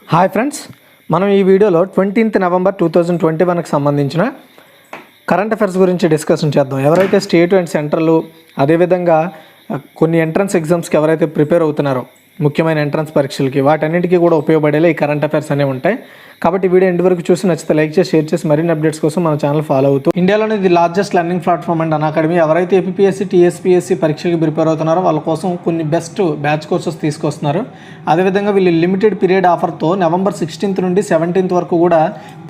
Hi friends, మనం ఈ వీడియోలో 20th నవంబర్ 2021కి సంబంధించిన కరెంట్ అఫైర్స్ గురించి డిస్కషన్ చేద్దాం. ఎవరైతే స్టేట్ అండ్ సెంట్రల్ అదేవిధంగా కొన్ని ఎంట్రన్స్ ఎగ్జామ్స్కి ఎవరైతే ప్రిపేర్ అవుతున్నారో ముఖ్యమైన ఎంట్రన్స్ పరీక్షలకి వాటన్నిటికీ కూడా ఉపయోగపడేలా ఈ కరెంట్ అఫైర్స్ అనేవి ఉంటాయి. కాబట్టి వీడియో ఎండ్ వరకు చూసి నచ్చితే లైక్ చేసి షేర్ చేసి మరిన్ని అప్డేట్స్ కోసం మన ఛానల్ ఫాలో అవుతూ ఇండియాలోని the largest learning platform and academy. ఎవరైతే ఏపీఎస్సీ టీఎస్పీఎస్సీ పరీక్షలకు ప్రిపేర్ అవుతున్నారో వాళ్ళ కోసం కొన్ని బెస్ట్ బ్యాచ్ కోర్సెస్ తీసుకొస్తున్నారు. అదేవిధంగా వీళ్ళు లిమిటెడ్ పీరియడ్ ఆఫర్తో నవంబర్ 16th నుండి 17th వరకు కూడా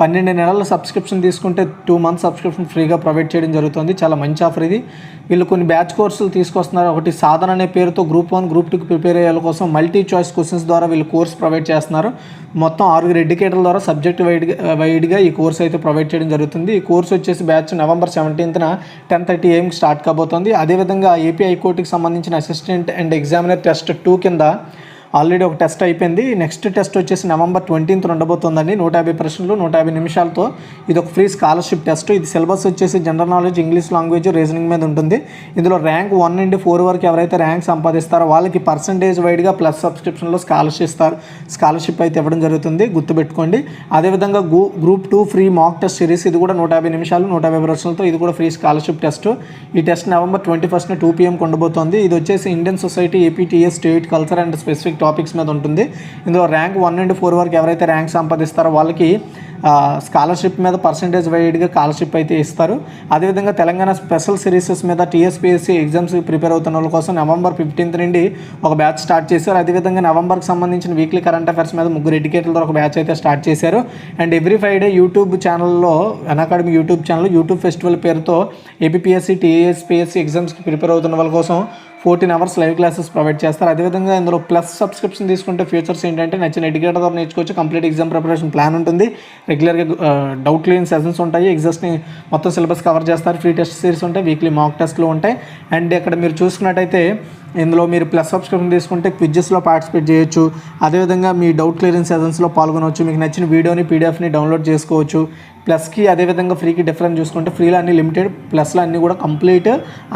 12 నెలల సబ్స్క్రిప్షన్ తీసుకుంటే 2 months సబ్స్క్రిప్షన్ ఫ్రీగా ప్రొవైడ్ చేయడం జరుగుతుంది. చాలా మంచి ఆఫర్ ఇది. వీళ్ళు కొన్ని బ్యాచ్ కోర్సులు తీసుకొస్తున్నారు. ఒకటి సాధన అనే పేరుతో గ్రూప్ 1 గ్రూప్ 2కి ప్రిపేర్ అయ్యే వాళ్ళ కోసం మల్టీ చాయిస్ క్వశ్చన్స్ ద్వారా వీళ్ళు కోర్స్ ప్రొవైడ్ చేస్తున్నారు. మొత్తం 6 ఎడ్యుకేటర్ల ద్వారా సబ్జెక్ట్ వైడ్గా ఈ కోర్స్ అయితే ప్రొవైడ్ చేయడం జరుగుతుంది. ఈ కోర్స్ వచ్చేసి batch November 17th 10:30 AM start కాబోతోంది. అదేవిధంగా ఏపీ హైకోర్టుకి సంబంధించిన అసిస్టెంట్ అండ్ ఎగ్జామినర్ టెస్ట్ 2 కింద ఆల్రెడీ ఒక టెస్ట్ అయిపోయింది. నెక్స్ట్ టెస్ట్ వచ్చేసి నవంబర్ 20th ఉండబోతుందండి. 150 ప్రశ్నలు 150 నిమిషాలతో ఇది ఒక ఫ్రీ స్కాలర్షిప్ టెస్ట్. ఇది సిలబస్ వచ్చేసి general knowledge, English language, reasoning మీద ఉంటుంది. ఇందులో ర్యాంక్ 1 నుండి 4 వరకు ఎవరైతే ర్యాంక్ సంపాదిస్తారో వాళ్ళకి పర్సంటేజ్ వైడ్గా ప్లస్ సబ్స్క్రిప్షన్లో స్కాలర్షిప్ అయితే ఇవ్వడం జరుగుతుంది, గుర్తుపెట్టుకోండి. అదేవిధంగా group 2 free mock test series, ఇది కూడా 150 నిమిషాలు 150 ప్రశ్నలతో ఇది కూడా ఫ్రీ స్కాలర్షిప్ టెస్ట్. ఈ టెస్ట్ నవంబర్ 21st 2 PM ఉండబోతోంది. ఇది వచ్చేసి Indian society, APTS, state culture and specific topics మీద ఉంటుంది. ఇందులో ర్యాంక్ 1 నుండి 4 వరకు ఎవరైతే ర్యాంక్ సంపాదిస్తారో వాళ్ళకి స్కాలర్షిప్ మీద పర్సంటేజ్ వైడ్గా స్కాలర్షిప్ అయితే ఇస్తారు. అదేవిధంగా తెలంగాణ స్పెషల్ సిరీసెస్ మీద టీఎస్పీఎస్సీ ఎగ్జామ్స్ ప్రిపేర్ అవుతున్న వాళ్ళ కోసం నవంబర్ 15th నుండి ఒక బ్యాచ్ స్టార్ట్ చేశారు. అదేవిధంగా నవంబర్కి సంబంధించిన వీక్లీ కరెంట్ అఫైర్స్ మీద 3 ఎడ్యుకేటర్లతో ఒక బ్యాచ్ అయితే స్టార్ట్ చేశారు. అండ్ ఎవ్రీ ఫ్రైడే యూట్యూబ్ ఛానల్లో academy YouTube channel YouTube festival పేరుతో ఏపీఎస్సీ టీఎస్పీఎస్సీ ఎగ్జామ్స్కి ప్రిపేర్ అవుతున్న వాళ్ళ కోసం 14 hours లైవ్ క్లాసెస్ ప్రొవైడ్ చేస్తారు. అదేవిధంగా ఇందులో ప్లస్ సబ్స్క్రిప్షన్ తీసుకుంటే ఫీచర్స్ ఏంటంటే నచ్చిన ఎడ్యుకేటర్ ద్వారా నేర్చుకోవచ్చు, కంప్లీట్ ఎగ్జామ్ ప్రిపరేషన్ ప్లాన్ ఉంటుంది, రెగ్యులర్గా డౌట్ క్లియరింగ్ సెషన్స్ ఉంటాయి, ఎగ్జామ్స్ని మొత్తం సిలబస్ కవర్ చేస్తారు, ఫ్రీ టెస్ట్ సిరీస్ ఉంటాయి, వీక్లీ మాక్ టెస్ట్లు ఉంటాయి. అండ్ ఇక్కడ మీరు చూసుకున్నట్టయితే ఇందులో మీరు ప్లస్ సబ్స్క్రిప్షన్ తీసుకుంటే క్విజ్జెస్లో పార్టిసిపేట్ చేయొచ్చు. అదేవిధంగా మీ డౌట్ క్లియరింగ్ సెషన్స్లో పాల్గొనవచ్చు, మీకు నచ్చిన వీడియోని పీడిఎఫ్ని డౌన్లోడ్ చేసుకోవచ్చు. ప్లస్కి అదేవిధంగా ఫ్రీకి డిఫరెన్స్ చూసుకుంటే ఫ్రీలో అన్ని లిమిటెడ్, ప్లస్లో అన్నీ కూడా కంప్లీట్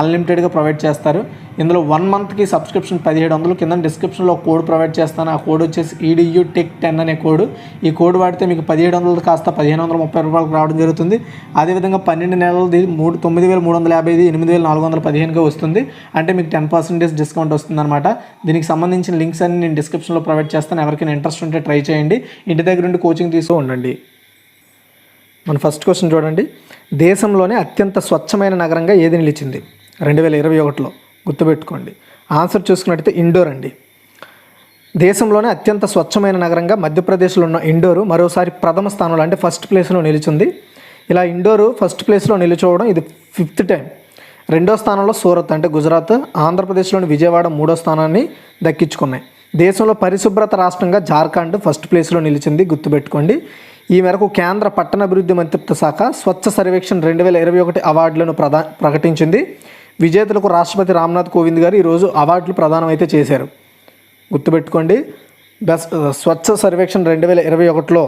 అన్లిమిటెడ్గా ప్రొవైడ్ చేస్తారు. ఇందులో 1 monthకి సబ్స్క్రిప్షన్ 1700. కింద డిస్క్రిప్షన్లో కోడ్ ప్రొవైడ్ చేస్తాను. ఆ కోడ్ వచ్చేసి EDU Tech 10 అనే కోడ్. ఈ కోడ్ వాడితే మీకు 1700 కాస్త 1530 రూపాయలకు రావడం జరుగుతుంది. అదేవిధంగా 12 నెలలది 9350, 8415గా వస్తుంది. అంటే మీకు 10% డిస్కౌంట్ వస్తుందన్నమాట. దీనికి సంబంధించిన లింక్స్ అన్ని నేను డిస్క్రిప్షన్లో ప్రొవైడ్ చేస్తాను. ఎవరికైనా ఇంట్రెస్ట్ ఉంటే ట్రై చేయండి. ఇంటి దగ్గర నుండి కోచింగ్ తీసుకో ఉండండి. మన ఫస్ట్ క్వశ్చన్ చూడండి. దేశంలోనే అత్యంత స్వచ్ఛమైన నగరంగా ఏది నిలిచింది 2021లో? గుర్తుపెట్టుకోండి. ఆన్సర్ చూసుకున్నట్టయితే ఇండోర్ అండి. దేశంలోనే అత్యంత స్వచ్ఛమైన నగరంగా మధ్యప్రదేశ్లో ఉన్న ఇండోరు మరోసారి ప్రథమ స్థానంలో అంటే ఫస్ట్ ప్లేస్లో నిలిచింది. ఇలా ఇండోరు ఫస్ట్ ప్లేస్లో నిలిచోవడం ఇది 5th time. 2వ స్థానంలో సూరత్ అంటే గుజరాత్, ఆంధ్రప్రదేశ్లోని విజయవాడ 3వ స్థానాన్ని దక్కించుకున్నాయి. దేశంలో పరిశుభ్రత రాష్ట్రంగా జార్ఖండ్ ఫస్ట్ ప్లేస్లో నిలిచింది, గుర్తుపెట్టుకోండి. ఈ మేరకు కేంద్ర పట్టణాభివృద్ధి మంత్రిత్వ శాఖ స్వచ్ఛ సర్వేక్షణ్ 2021 అవార్డులను ప్రకటించింది. విజేతలకు రాష్ట్రపతి రామ్నాథ్ కోవింద్ గారు ఈరోజు అవార్డులు ప్రదానం అయితే చేశారు, గుర్తుపెట్టుకోండి. స్వచ్ఛ సర్వేక్షణ్ 2021లో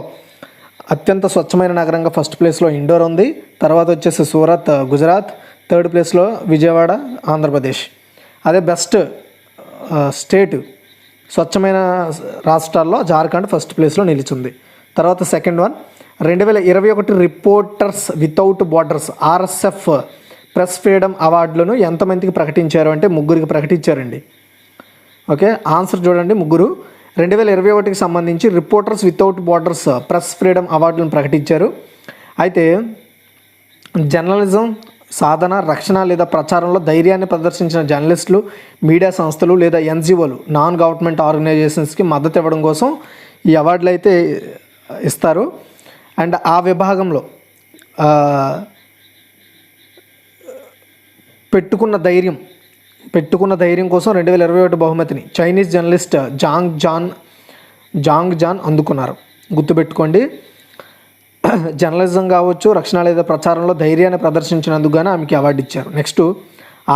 అత్యంత స్వచ్ఛమైన నగరంగా ఫస్ట్ ప్లేస్లో ఇండోర్ ఉంది. తర్వాత వచ్చేసి సూరత్ గుజరాత్, 3rd ప్లేస్లో విజయవాడ ఆంధ్రప్రదేశ్. అదే బెస్ట్ స్టేట్ స్వచ్ఛమైన రాష్ట్రాల్లో జార్ఖండ్ ఫస్ట్ ప్లేస్లో నిలిచింది. తర్వాత second one 2021 reporters without borders RSF press freedom అవార్డులను ఎంతమందికి ప్రకటించారు అంటే 3కి ప్రకటించారండి. ఓకే, ఆన్సర్ చూడండి. 3 2021కి సంబంధించి reporters without borders press freedom అవార్డులను ప్రకటించారు. అయితే జర్నలిజం సాధన, రక్షణ లేదా ప్రచారంలో ధైర్యాన్ని ప్రదర్శించిన జర్నలిస్టులు, మీడియా సంస్థలు లేదా NGOలు, నాన్ గవర్నమెంట్ ఆర్గనైజేషన్స్కి మద్దతు ఇవ్వడం కోసం ఈ అవార్డులు అయితే ఇస్తారు. అండ్ ఆ విభాగంలో పెట్టుకున్న ధైర్యం కోసం 2021 బహుమతిని చైనీస్ జర్నలిస్ట్ జాంగ్ జాన్ అందుకున్నారు, గుర్తుపెట్టుకోండి. జర్నలిజం కావచ్చు, రక్షణ లేదా ప్రచారంలో ధైర్యాన్ని ప్రదర్శించినందుకు గాను ఆమెకి అవార్డు ఇచ్చారు. నెక్స్ట్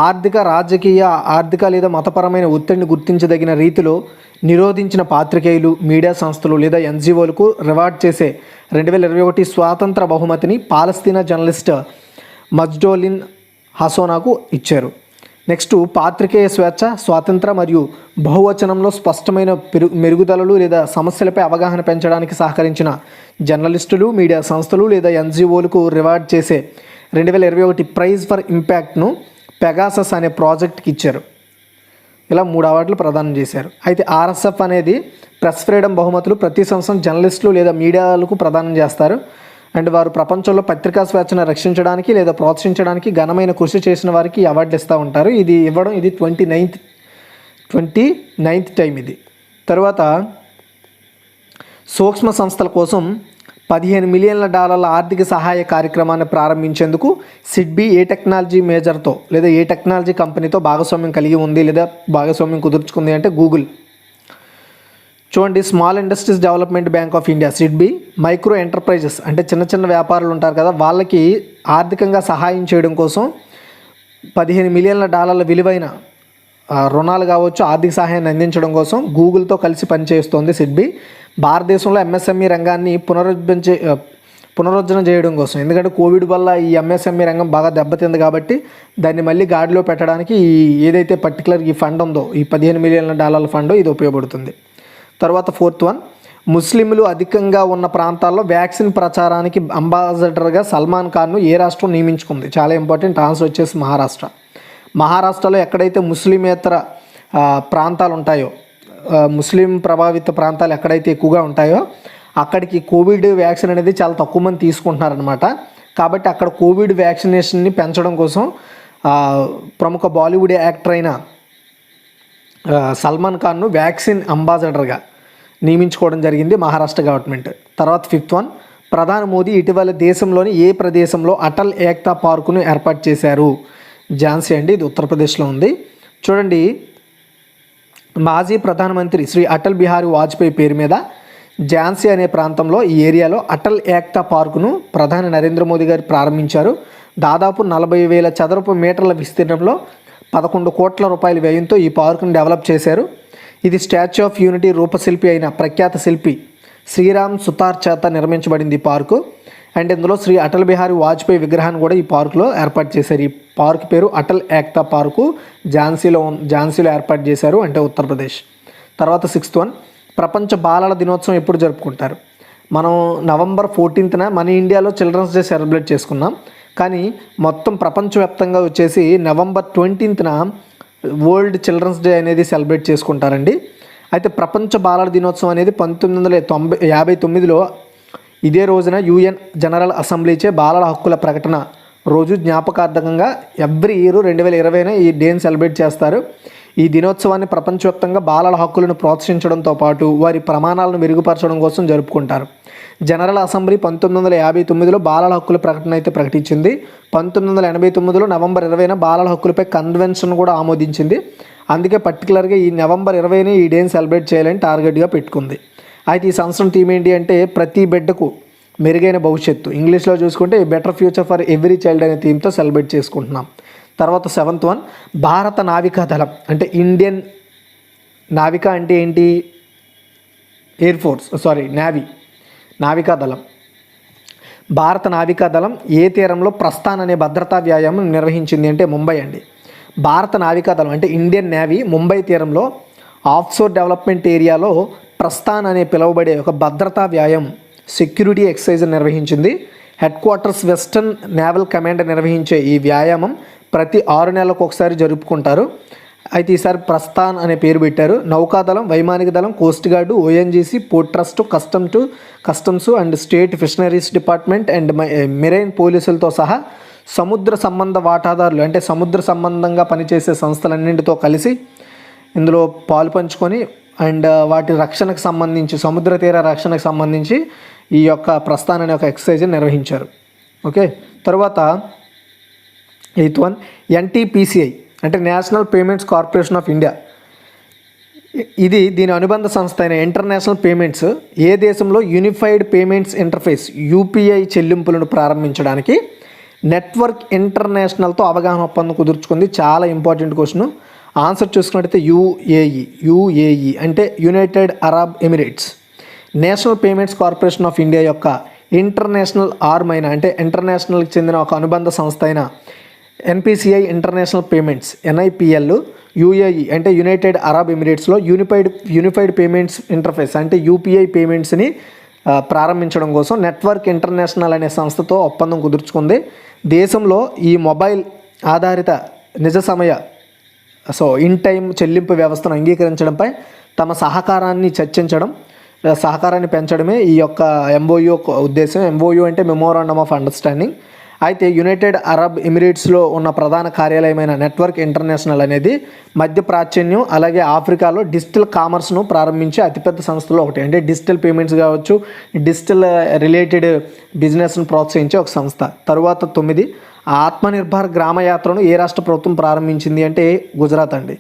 ఆర్థిక, రాజకీయ, ఆర్థిక లేదా మతపరమైన ఒత్తిడిని గుర్తించదగిన రీతిలో నిరోధించిన పాత్రికేయులు, మీడియా సంస్థలు లేదా NGOలకు రివార్డ్ చేసే 2021 స్వాతంత్ర బహుమతిని పాలస్తీనా జర్నలిస్ట్ మజ్డోలిన్ హసోనాకు ఇచ్చారు. నెక్స్ట్ పాత్రికేయ స్వేచ్ఛ, స్వాతంత్ర మరియు బహువచనంలో స్పష్టమైన మెరుగుదలలు లేదా సమస్యలపై అవగాహన పెంచడానికి సహకరించిన జర్నలిస్టులు, మీడియా సంస్థలు లేదా ఎన్జిఓలకు రివార్డ్ చేసే 2021 ప్రైజ్ ఫర్ ఇంపాక్ట్ను పెగాసస్ అనే ప్రాజెక్ట్కి ఇచ్చారు. ఇలా 3 అవార్డులు ప్రదానం చేశారు. అయితే ఆర్ఎస్ఎఫ్ అనేది ప్రెస్ ఫ్రీడమ్ బహుమతులు ప్రతి సంవత్సరం జర్నలిస్టులు లేదా మీడియాలకు ప్రదానం చేస్తారు. అండ్ వారు ప్రపంచంలో పత్రికా స్వేచ్ఛను రక్షించడానికి లేదా ప్రోత్సహించడానికి ఘనమైన కృషి చేసిన వారికి అవార్డులు ఇస్తూ ఉంటారు. ఇది 29th టైం ఇది. తర్వాత సూక్ష్మ సంస్థల కోసం $15 మిలియన్ల ఆర్థిక సహాయ కార్యక్రమాన్ని ప్రారంభించేందుకు సిడ్బీ ఏ టెక్నాలజీ మేజర్తో లేదా ఏ టెక్నాలజీ కంపెనీతో భాగస్వామ్యం కలిగి ఉంది లేదా భాగస్వామ్యం కుదుర్చుకుంది అంటే గూగుల్. చూడండి, small industries development bank of India SIDBI micro enterprises అంటే చిన్న వ్యాపారులు ఉంటారు కదా, వాళ్ళకి ఆర్థికంగా సహాయం చేయడం కోసం $15 మిలియన్ల విలువైన రుణాలు కావచ్చు, ఆర్థిక సహాయాన్ని అందించడం కోసం గూగుల్తో కలిసి పనిచేస్తోంది సిడ్బీ. భారతదేశంలో ఎంఎస్ఎంఈ రంగాన్ని పునరుద్ధరణ చేయడం కోసం, ఎందుకంటే కోవిడ్ వల్ల ఈ ఎంఎస్ఎంఈ రంగం బాగా దెబ్బతింది కాబట్టి దాన్ని మళ్ళీ గాడిలో పెట్టడానికి ఏదైతే పర్టికులర్ ఈ ఫండ్ ఉందో, ఈ $15 మిలియన్ల ఫండ్ ఇది ఉపయోగపడుతుంది. తర్వాత 4th వన్, ముస్లింలు అధికంగా ఉన్న ప్రాంతాల్లో వ్యాక్సిన్ ప్రచారానికి అంబాసిడర్గా సల్మాన్ ఖాన్ను ఏ రాష్ట్రం నియమించుకుంది? చాలా ఇంపార్టెంట్. ఆన్సర్ వచ్చేసి మహారాష్ట్ర. మహారాష్ట్రలో ఎక్కడైతే ముస్లిమేతర ప్రాంతాలు ఉంటాయో, ముస్లిం ప్రభావిత ప్రాంతాలు ఎక్కడైతే ఎక్కువగా ఉంటాయో అక్కడికి కోవిడ్ వ్యాక్సిన్ అనేది చాలా తక్కువ మంది తీసుకుంటున్నారనమాట. కాబట్టి అక్కడ కోవిడ్ వ్యాక్సినేషన్ని పెంచడం కోసం ప్రముఖ బాలీవుడ్ యాక్టర్ అయిన సల్మాన్ ఖాన్ను వ్యాక్సిన్ అంబాసిడర్గా నియమించుకోవడం జరిగింది మహారాష్ట్ర గవర్నమెంట్. తర్వాత 5th వన్, ప్రధాని మోదీ ఇటీవల దేశంలోని ఏ ప్రదేశంలో అటల్ ఏక్తా పార్కును ఏర్పాటు చేశారు? ఝాన్సీ అండి, ఇది ఉత్తరప్రదేశ్లో ఉంది. చూడండి, మాజీ ప్రధానమంత్రి శ్రీ అటల్ బిహారీ వాజ్పేయి పేరు మీద ఝాన్సీ అనే ప్రాంతంలో ఈ ఏరియాలో అటల్ ఏక్తా పార్కును ప్రధాని నరేంద్ర మోదీ గారు ప్రారంభించారు. దాదాపు 40,000 చదరపు మీటర్ల విస్తీర్ణంలో 11 కోట్ల రూపాయల వ్యయంతో ఈ పార్కును డెవలప్ చేశారు. ఇది స్టాచ్యూ ఆఫ్ యూనిటీ రూపశిల్పి అయిన ప్రఖ్యాత శిల్పి శ్రీరామ్ సుతార్ చేత నిర్మించబడింది ఈ పార్కు. అండ్ ఇందులో శ్రీ అటల్ బిహారీ వాజ్పేయి విగ్రహాన్ని కూడా ఈ పార్కులో ఏర్పాటు చేశారు. ఈ పార్క్ పేరు అటల్ ఏక్తా పార్కు, ఝాన్సీలో ఏర్పాటు చేశారు, అంటే ఉత్తరప్రదేశ్. తర్వాత 6th వన్, ప్రపంచ బాలల దినోత్సవం ఎప్పుడు జరుపుకుంటారు? మనం November 14th మన ఇండియాలో చిల్డ్రన్స్ డే సెలబ్రేట్ చేసుకున్నాం. కానీ మొత్తం ప్రపంచవ్యాప్తంగా వచ్చేసి November 20th world children's day అనేది సెలబ్రేట్ చేసుకుంటారండి. అయితే ప్రపంచ బాలల దినోత్సవం అనేది 1959లో ఇదే రోజున UN జనరల్ అసెంబ్లీచే బాలల హక్కుల ప్రకటన రోజు జ్ఞాపకార్థకంగా ఎవ్రీ ఇయర్ 2020 ఈ డేని సెలబ్రేట్ చేస్తారు. ఈ దినోత్సవాన్ని ప్రపంచవ్యాప్తంగా బాలల హక్కులను ప్రోత్సహించడంతో పాటు వారి ప్రమాణాలను మెరుగుపరచడం కోసం జరుపుకుంటారు. జనరల్ అసెంబ్లీ 1959లో బాలల హక్కుల ప్రకటన అయితే ప్రకటించింది. 1989లో November 20న బాలల హక్కులపై కన్వెన్షన్ కూడా ఆమోదించింది. అందుకే పర్టికులర్గా ఈ November 20ని ఈ డేని సెలబ్రేట్ చేయాలని టార్గెట్గా పెట్టుకుంది. అయితే ఈ సంవత్సరం థీమ్ ఏంటి అంటే ప్రతి బిడ్డకు మెరుగైన భవిష్యత్తు, ఇంగ్లీష్లో చూసుకుంటే better future for every child అనే థీమ్తో సెలబ్రేట్ చేసుకుంటున్నాం. తర్వాత 7th వన్, భారత నావికా దళం అంటే ఇండియన్ నావికా అంటే ఏంటి? ఎయిర్ ఫోర్స్, నేవీ, నావికా దళం. భారత నావికా దళం ఏ తీరంలో ప్రస్థాన్ అనే భద్రతా వ్యాయామం నిర్వహించింది అంటే ముంబై అండి. భారత నావికా దళం అంటే ఇండియన్ నేవీ ముంబై తీరంలో ఆఫ్షోర్ డెవలప్మెంట్ ఏరియాలో ప్రస్థాన్ అనే పిలువబడే ఒక భద్రతా వ్యాయామం సెక్యూరిటీ ఎక్సర్సైజ్ నిర్వహించింది. Head quarters western naval command నిర్వహించే ఈ వ్యాయామం ప్రతి 6 నెలలకు ఒకసారి జరుపుకుంటారు. అయితే ఈసారి ప్రస్థాన్ అనే పేరు పెట్టారు. నౌకాదళం, వైమానిక దళం, coast guard, ONGC, port trust, customs and state fisheries department and marine పోలీసులతో సహా సముద్ర సంబంధ వాటాదారులు అంటే సముద్ర సంబంధంగా పనిచేసే సంస్థలన్నింటితో కలిసి ఇందులో పాలు పంచుకొని అండ్ వాటి రక్షణకు సంబంధించి సముద్ర తీర రక్షణకు సంబంధించి ఈ యొక్క ప్రస్థాన్ అనే ఒక ఎక్సర్సైజ్ నిర్వహించారు. ఓకే, తర్వాత 8th వన్, NTPCI అంటే national Payments Corporation of India. ఇది దీని అనుబంధ సంస్థ అయిన ఇంటర్నేషనల్ పేమెంట్స్ ఏ దేశంలో యూనిఫైడ్ పేమెంట్స్ ఇంటర్ఫేస్ UPI చెల్లింపులను ప్రారంభించడానికి నెట్వర్క్ ఇంటర్నేషనల్తో అవగాహన ఒప్పందం కుదుర్చుకుంది? చాలా ఇంపార్టెంట్ క్వశ్చన్. ఆన్సర్ చూసుకున్నట్టయితే UAE అంటే United Arab Emirates. National Payments Corporation of India యొక్క ఇంటర్నేషనల్ ఆర్మ్ అయిన అంటే ఇంటర్నేషనల్కి చెందిన ఒక అనుబంధ సంస్థ అయిన NPCI international payments NIPL UAE అంటే యునైటెడ్ అరబ్ ఎమిరేట్స్లో యూనిఫైడ్ పేమెంట్స్ ఇంటర్ఫేస్ అంటే యూపీఐ పేమెంట్స్ని ప్రారంభించడం కోసం నెట్వర్క్ ఇంటర్నేషనల్ అనే సంస్థతో ఒప్పందం కుదుర్చుకుంది. దేశంలో ఈ మొబైల్ ఆధారిత నిజ సమయ ఇన్ టైం చెల్లింపు వ్యవస్థను అంగీకరించడంపై తమ సహకారాన్ని పెంచడమే ఈ యొక్క ఎంఓయూ యొక్క ఉద్దేశం. ఎంఓయూ అంటే మెమోరాండమ్ ఆఫ్ అండర్స్టాండింగ్. అయితే యునైటెడ్ అరబ్ ఎమిరేట్స్లో ఉన్న ప్రధాన కార్యాలయమైన నెట్వర్క్ ఇంటర్నేషనల్ అనేది మధ్య ప్రాచుర్యం అలాగే ఆఫ్రికాలో డిజిటల్ కామర్స్ను ప్రారంభించే అతిపెద్ద సంస్థలో ఒకటి. అంటే డిజిటల్ పేమెంట్స్ కావచ్చు, డిజిటల్ రిలేటెడ్ బిజినెస్ను ప్రోత్సహించే ఒక సంస్థ. తరువాత 9 ఆత్మనిర్భర్ గ్రామ యాత్రను ఏ రాష్ట్ర ప్రభుత్వం ప్రారంభించింది అంటే గుజరాత్ అండి.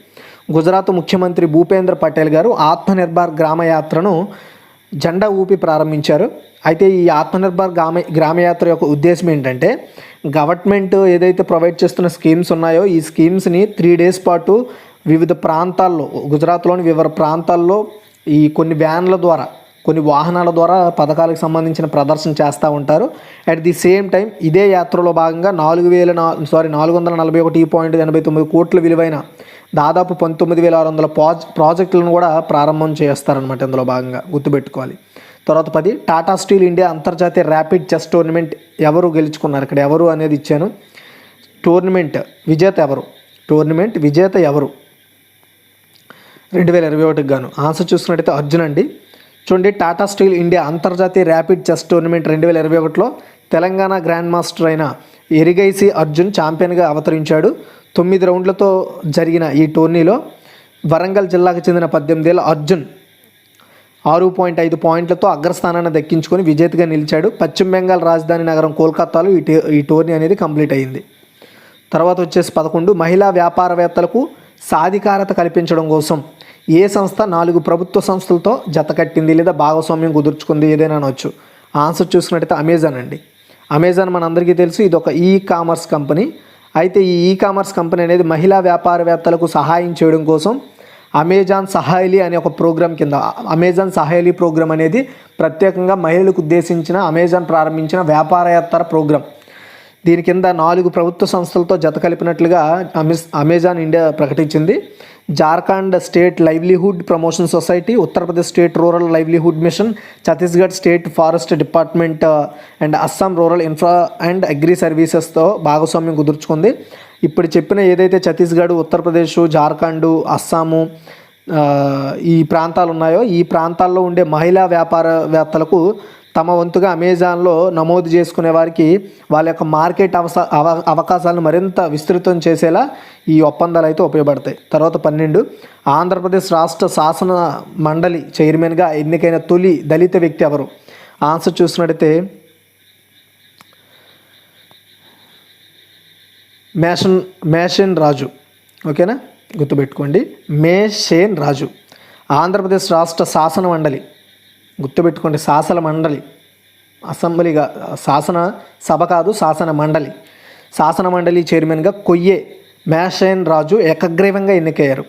గుజరాత్ ముఖ్యమంత్రి భూపేంద్ర పటేల్ గారు ఆత్మనిర్భర్ గ్రామ యాత్రను జెండా ఊపి ప్రారంభించారు. అయితే ఈ ఆత్మనిర్భర్ గ్రామయాత్ర యొక్క ఉద్దేశం ఏంటంటే గవర్నమెంట్ ఏదైతే ప్రొవైడ్ చేస్తున్న స్కీమ్స్ ఉన్నాయో ఈ స్కీమ్స్ని 3 days పాటు వివిధ ప్రాంతాల్లో, గుజరాత్లోని వివిధ ప్రాంతాల్లో ఈ కొన్ని వ్యాన్ల ద్వారా, కొన్ని వాహనాల ద్వారా పథకాలకు సంబంధించిన ప్రదర్శన చేస్తూ ఉంటారు. అట్ ది సేమ్ టైం ఇదే యాత్రలో భాగంగా 441.89 కోట్ల విలువైన దాదాపు 19,600 ప్రాజెక్టులను కూడా ప్రారంభం చేస్తారనమాట. ఇందులో భాగంగా గుర్తుపెట్టుకోవాలి. తర్వాత 10 టాటా స్టీల్ ఇండియా అంతర్జాతీయ ర్యాపిడ్ చెస్ టోర్నమెంట్ ఎవరు గెలుచుకున్నారు? ఇక్కడ ఎవరు అనేది ఇచ్చాను. టోర్నమెంట్ విజేత ఎవరు 2021కి గాను? ఆన్సర్ చూసుకున్నట్టయితే అర్జున్ అండి. చూడండి, టాటా స్టీల్ ఇండియా అంతర్జాతీయ ర్యాపిడ్ చెస్ టోర్నమెంట్ 2021లో తెలంగాణ గ్రాండ్ మాస్టర్ అయిన ఎరిగైసి అర్జున్ ఛాంపియన్గా అవతరించాడు. 9 రౌండ్లతో జరిగిన ఈ టోర్నీలో వరంగల్ జిల్లాకు చెందిన 18 ఏళ్ల అర్జున్ 6.5 పాయింట్లతో అగ్రస్థానాన్ని దక్కించుకొని విజేతగా నిలిచాడు. పశ్చిమ బెంగాల్ రాజధాని నగరం కోల్కతాలో ఈ టోర్నీ అనేది కంప్లీట్ అయింది. తర్వాత వచ్చేసి 11 మహిళా వ్యాపారవేత్తలకు సాధికారత కల్పించడం కోసం ఏ సంస్థ 4 ప్రభుత్వ సంస్థలతో జత కట్టింది లేదా భాగస్వామ్యం కుదుర్చుకుంది? ఏదైనా అనవచ్చు. ఆన్సర్ చూసుకున్నట్టయితే అమెజాన్ అండి. అమెజాన్ మనందరికీ తెలుసు, ఇది ఒక కామర్స్ కంపెనీ. అయితే ఈ కామర్స్ కంపెనీ అనేది మహిళా వ్యాపారవేత్తలకు సహాయం చేయడం కోసం అమెజాన్ సహాయలి అనే ఒక ప్రోగ్రాం కింద, అమెజాన్ సహాయలి ప్రోగ్రాం అనేది ప్రత్యేకంగా మహిళలకు ఉద్దేశించిన అమెజాన్ ప్రారంభించిన వ్యాపారవేత్తల ప్రోగ్రాం. దీని కింద 4 ప్రభుత్వ సంస్థలతో జత కలిపినట్లుగా అమెజాన్ ఇండియా ప్రకటించింది. Jharkhand state livelihood promotion society, Uttar Pradesh state rural livelihood mission, Chhattisgarh state forest department and Assam rural infra and agri సర్వీసెస్తో భాగస్వామ్యం కుదుర్చుకుంది. ఇప్పుడు చెప్పిన ఏదైతే ఛత్తీస్గఢ్, ఉత్తరప్రదేశ్, జార్ఖండ్, అస్సాము ఈ ప్రాంతాలు ఉన్నాయో ఈ ప్రాంతాల్లో ఉండే మహిళా వ్యాపారవేత్తలకు తమ వంతుగా అమెజాన్లో నమోదు చేసుకునే వారికి వాళ్ళ యొక్క మార్కెట్ అవకాశాలను మరింత విస్తృతం చేసేలా ఈ ఒప్పందాలు అయితే ఉపయోగపడతాయి. తర్వాత 12 ఆంధ్రప్రదేశ్ రాష్ట్ర శాసన మండలి చైర్మన్గా ఎన్నికైన తొలి దళిత వ్యక్తి ఎవరు? ఆన్సర్ చూసినట్టయితే మేషేన్ రాజు. ఓకేనా, గుర్తుపెట్టుకోండి, మేషేన్ రాజు. ఆంధ్రప్రదేశ్ రాష్ట్ర శాసన మండలి, గుర్తుపెట్టుకోండి, శాసన మండలి, అసెంబ్లీగా, శాసన సభ కాదు, శాసన మండలి చైర్మన్గా కొయ్యే మేషేన్ రాజు ఏకగ్రీవంగా ఎన్నికయ్యారు.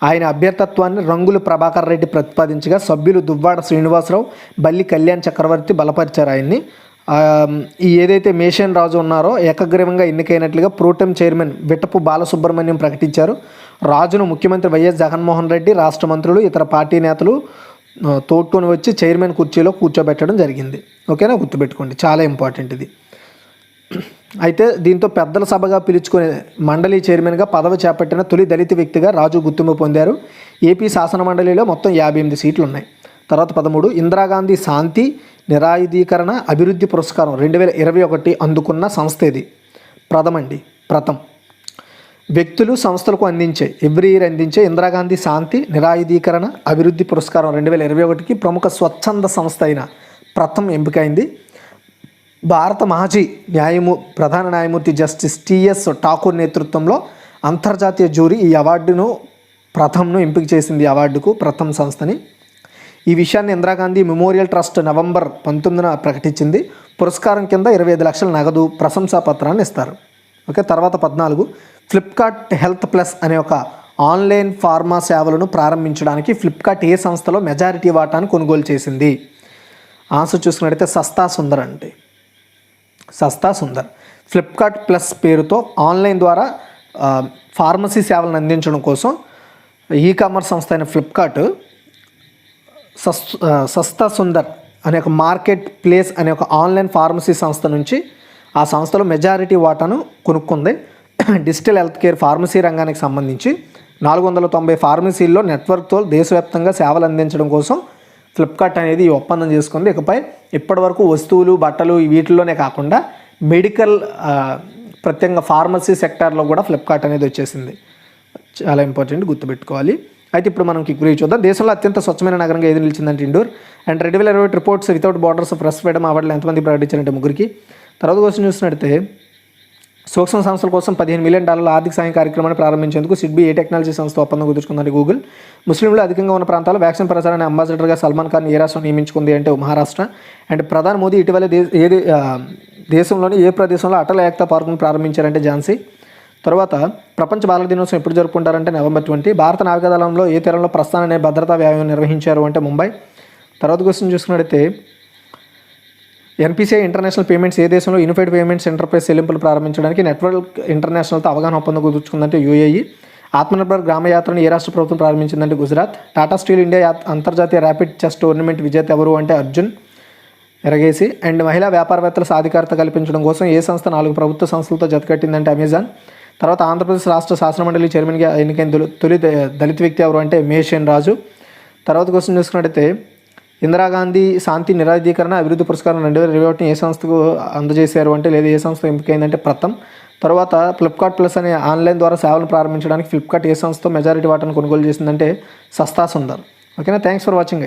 ఆయన అభ్యర్థత్వాన్ని రంగుల ప్రభాకర్ రెడ్డి ప్రతిపాదించగా సభ్యులు దువ్వాడ శ్రీనివాసరావు, బల్లి కళ్యాణ్ చక్రవర్తి బలపరిచారు ఆయన్ని. ఏదైతే మేషేన్ రాజు ఉన్నారో ఏకగ్రీవంగా ఎన్నికైనట్లుగా ప్రోటెం చైర్మన్ విటపు బాలసుబ్రహ్మణ్యం ప్రకటించారు. రాజును ముఖ్యమంత్రి వైఎస్ జగన్మోహన్ రెడ్డి, రాష్ట్ర మంత్రులు, ఇతర పార్టీ నేతలు తోడ్కొని వచ్చి చైర్మన్ కుర్చీలో కూర్చోబెట్టడం జరిగింది. ఓకేనా, గుర్తుపెట్టుకోండి, చాలా ఇంపార్టెంట్ ఇది. అయితే దీంతో పెద్దల సభగా పిలుచుకునే మండలి చైర్మన్గా పదవి చేపట్టిన తొలి దళిత వ్యక్తిగా రాజు గుర్తింపు పొందారు. ఏపీ శాసన మండలిలో మొత్తం 58 సీట్లు ఉన్నాయి. తర్వాత 13 ఇందిరాగాంధీ శాంతి నిరాయుధీకరణ అభివృద్ధి పురస్కారం 2021 అందుకున్న సంస్థ ఇది. ప్రథమ్ వ్యక్తులు సంస్థలకు ఎవ్రీ ఇయర్ అందించే ఇందిరాగాంధీ శాంతి నిరాయుధీకరణ అభివృద్ధి పురస్కారం 2021కి ప్రముఖ స్వచ్ఛంద సంస్థ అయిన ప్రథమ్ ఎంపికైంది. భారత మాజీ ప్రధాన న్యాయమూర్తి జస్టిస్ టిఎస్ ఠాకూర్ నేతృత్వంలో అంతర్జాతీయ జ్యూరీ ఈ అవార్డును ప్రథమ్ను ఎంపిక చేసింది. అవార్డుకు ప్రథమ్ సంస్థని. ఈ విషయాన్ని ఇందిరాగాంధీ మెమోరియల్ ట్రస్ట్ నవంబర్ 19న ప్రకటించింది. పురస్కారం కింద 25 లక్షల నగదు ప్రశంసా పత్రాన్ని ఇస్తారు. ఓకే, తర్వాత 14 ఫ్లిప్కార్ట్ హెల్త్ ప్లస్ అనే ఒక ఆన్లైన్ ఫార్మా సేవలను ప్రారంభించడానికి ఫ్లిప్కార్ట్ ఏ సంస్థలో మెజారిటీ వాటాను కొనుగోలు చేసింది? ఆన్సర్ చూసుకున్నట్టయితే సస్తా సుందర్ అంటే సస్తా సుందర్. ఫ్లిప్కార్ట్ ప్లస్ పేరుతో ఆన్లైన్ ద్వారా ఫార్మసీ సేవలను అందించడం కోసం ఈ కామర్స్ సంస్థ అయిన ఫ్లిప్కార్ట్ సస్తా సుందర్ అనే ఒక మార్కెట్ ప్లేస్ అనే ఒక ఆన్లైన్ ఫార్మసీ సంస్థ నుంచి ఆ సంస్థలో మెజారిటీ వాటాను కొనుక్కుంది. డిజిటల్ హెల్త్ కేర్ ఫార్మసీ రంగానికి సంబంధించి 490 ఫార్మసీల్లో నెట్వర్క్తో దేశవ్యాప్తంగా సేవలు అందించడం కోసం ఫ్లిప్కార్ట్ అనేది ఈ ఒప్పందం చేసుకుంది. ఇకపై ఇప్పటివరకు వస్తువులు, బట్టలు వీటిల్లోనే కాకుండా మెడికల్ ప్రత్యేకంగా ఫార్మసీ సెక్టార్లో కూడా ఫ్లిప్కార్ట్ అనేది వచ్చేసింది. చాలా ఇంపార్టెంట్, గుర్తుపెట్టుకోవాలి. అయితే ఇప్పుడు మనం కిక్ రివ్యూ చూద్దాం. దేశంలో అత్యంత స్వచ్ఛమైన నగరంగా ఏది నిలిచిందంటే Indore. And 2020 reports without borders press freedom అవార్డులు ఎంతమంది ప్రకటించారంటే 3కి. తర్వాత క్వశ్చన్ చూసినట్టయితే సూక్ష్మ సంస్థల కోసం $15 మిలియన్ ఆర్థిక సాయం కార్యక్రమాన్ని ప్రారంభించేందుకు సిడ్బీ ఏ టెక్నాలజీ సంస్థ ఒప్పందం కుదుర్చుకుందంటే గూగుల్. ముస్లింలు అధికంగా ఉన్న ప్రాంతాల్లో వ్యాక్సిన్ ప్రచారాన్ని అంబాసిడర్గా సల్మాన్ ఖాన్ ఏ రాష్ట్రం నియమించుకుంది అంటే మహారాష్ట్ర. అండ్ ప్రధాని మోదీ ఇటీవల దేశంలోని ఏ ప్రదేశంలో అటల్ ఏకతా పార్కును ప్రారంభించారంటే ఝాన్సీ. తర్వాత ప్రపంచ బాలల దినోత్సవం ఎప్పుడు జరుపుకుంటారంటే November 20. భారత నావికాదళంలో ఏ తీరంలో ప్రస్థానం అనే భద్రతా వ్యాయామం నిర్వహించారు అంటే ముంబై. తర్వాత క్వశ్చన్ చూసుకున్నట్టయితే ఎన్పిసిఐ ఇంటర్నేషనల్ పేమెంట్స్ ఏ దేశంలో యూనిఫైడ్ పేమెంట్స్ ఎంటర్ప్రైజ్ చెల్లింపులు ప్రారంభించడానికి నెట్వర్క్ ఇంటర్నేషనల్తో అవగాహన ఒప్పందం కుదుర్చుకుందంటే యూఏఈ. ఆత్మనిర్భర్ గ్రామ యాత్రను ఏ రాష్ట్ర ప్రభుత్వం ప్రారంభించిందంటే గుజరాత్. టాటా స్టీల్ ఇండియా అంతర్జాతీయ ర్యాపిడ్ చెస్ టోర్నమెంట్ విజేత ఎవరు అంటే అర్జున్ ఎరగేసి. అండ్ మహిళా వ్యాపారవేత్తల సాధికారత కల్పించడం కోసం ఏ సంస్థ 4 ప్రభుత్వ సంస్థలతో జతకట్టిందంటే అమెజాన్. తర్వాత ఆంధ్రప్రదేశ్ రాష్ట్ర శాసనమండలి చైర్మన్గా ఎన్నికైన తొలి దళిత వ్యక్తి ఎవరు అంటే మేషేన్ రాజు. తర్వాత క్వశ్చన్ చూసుకున్నట్టయితే ఇందిరాగాంధీ శాంతి నిరాధీకరణ అభివృద్ధి పురస్కారం 2021 ఏ సంస్థకు అందజేశారు అంటే లేదా ఏ సంస్థ ఎంపికైందంటే ప్రథమ్. తర్వాత ఫ్లిప్కార్ట్ ప్లస్ అనే ఆన్లైన్ ద్వారా సేవలను ప్రారంభించడానికి ఫ్లిప్కార్ట్ ఏ సంస్థతో మెజారిటీ వాటాను కొనుగోలు చేసిందంటే సస్తా సుందర్. ఓకేనా, థ్యాంక్స్ ఫర్ వాచింగ్.